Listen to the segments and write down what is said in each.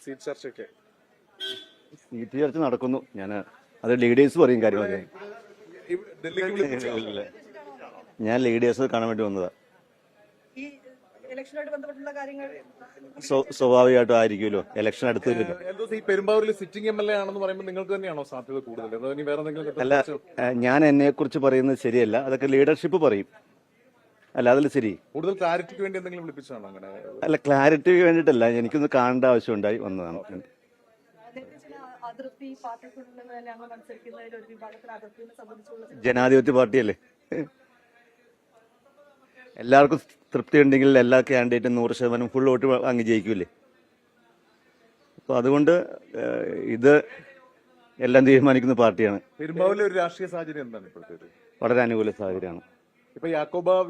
Seat ചർച്ച നടക്കുന്നു. അത് ലീഡേഴ്സ് പറയും കാര്യം. ഞാൻ ലീഡേഴ്സ് കാണാൻ വേണ്ടി വന്നതാ. സ്വാഭാവികമായിട്ടും ആയിരിക്കുമല്ലോ, ഇലക്ഷൻ അടുത്ത് വരുമല്ലോ. പെരുമ്പാവൂരിൽ സിറ്റിംഗ് MLA ആണെന്ന് പറയുമ്പോൾ നിങ്ങൾക്ക് തന്നെയാണോ സാധ്യത കൂടുതൽ? അല്ല, ഞാൻ എന്നെ കുറിച്ച് പറയുന്നത് ശരിയല്ല, അതൊക്കെ ലീഡർഷിപ്പ് പറയും. അല്ല, അതിൽ ശരി. കൂടുതൽ ക്ലാരിറ്റിക്ക് വേണ്ടി എന്തെങ്കിലും വിളിപ്പിച്ചാണോ അങ്ങനെ? അല്ല, ക്ലാരിറ്റിക്ക് വേണ്ടിയിട്ടല്ല, എനിക്കൊന്ന് കാണേണ്ട ആവശ്യമുണ്ടായി വന്നതാണ്. ജനാധിപത്യ പാർട്ടിയല്ലേ, എല്ലാവർക്കും തൃപ്തി ഉണ്ടെങ്കിൽ എല്ലാ കാൻഡിഡേറ്റും 100% ഫുൾ വോട്ട് അങ്ങ് ജയിക്കൂലേ. അപ്പൊ അതുകൊണ്ട് ഇത് എല്ലാം തീരുമാനിക്കുന്ന പാർട്ടിയാണ്. പെരുമ്പാവൂരിലെ ഒരു രാഷ്ട്രീയ സാഹചര്യം എന്താണ് ഇപ്പോഴത്തെ? വളരെ അനുകൂല സാഹചര്യമാണ്. ഇപ്പൊ യാക്കോബായ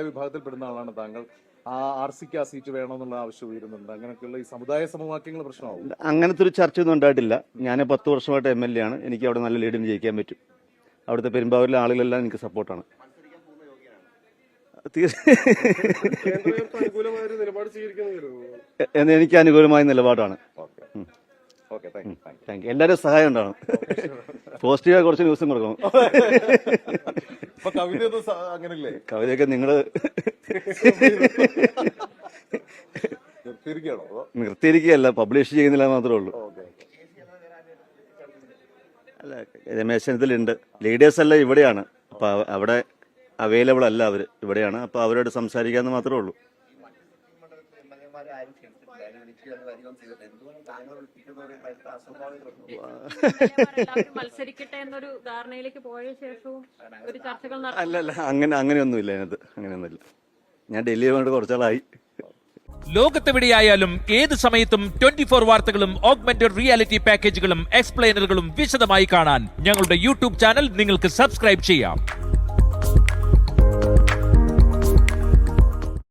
വിഭാഗത്തിൽപ്പെടുന്ന ആളാണ് താങ്കൾ. ആ RCക്ക് ആ സീറ്റ് വേണമെന്നുള്ള ആവശ്യം ഉയരുന്നുണ്ട്. അങ്ങനെയൊക്കെയുള്ള ഈ സമുദായ സമവാക്യങ്ങൾ പ്രശ്നമാവും. അങ്ങനത്തെ ഒരു ചർച്ചയൊന്നും ഉണ്ടായിട്ടില്ല. ഞാൻ 10 വർഷമായിട്ട് MLA ആണ്. എനിക്ക് അവിടെ നല്ല ലീഡിന് ജയിക്കാൻ പറ്റും. അവിടുത്തെ പെരുമ്പാവൂരിലെ ആളുകളെല്ലാം എനിക്ക് സപ്പോർട്ടാണ്. എനിക്ക് അനുകൂലമായ നിലപാടാണ്. Thank you. എല്ലാവരും സഹായം ഉണ്ടാവണം. പോസിറ്റീവായ കുറച്ച് ന്യൂസും കൊടുക്കണം. കവിതയൊക്കെ നിങ്ങള് നിർത്തിയിരിക്കുകയല്ല, പബ്ലിഷ് ചെയ്യുന്നില്ല മാത്രമേ ഉള്ളൂ. അല്ല, രമേശ് ചെന്നിത്തലയുണ്ട്. ലീഡേഴ്സ് എല്ലാം ഇവിടെയാണ്. അപ്പൊ അവിടെ അവൈലബിൾ അല്ല, അവര് ഇവിടെയാണ്. അപ്പൊ അവരോട് സംസാരിക്കാന്ന് മാത്രമേ ഉള്ളൂ. അല്ലല്ല, അങ്ങനെയൊന്നുമില്ല അതിനകത്ത്. അങ്ങനെയൊന്നുമില്ല. ഞാൻ ഡൽഹിയുമായിട്ട് കുറച്ചാളായി. ലോകത്തെവിടെയായാലും ഏത് സമയത്തും 24 വാർത്തകളും ഓഗ്മെന്റഡ് റിയാലിറ്റി പാക്കേജുകളും എക്സ്പ്ലെയിനറുകളും വിശദമായി കാണാൻ ഞങ്ങളുടെ YouTube ചാനൽ നിങ്ങൾക്ക് സബ്സ്ക്രൈബ് ചെയ്യാം.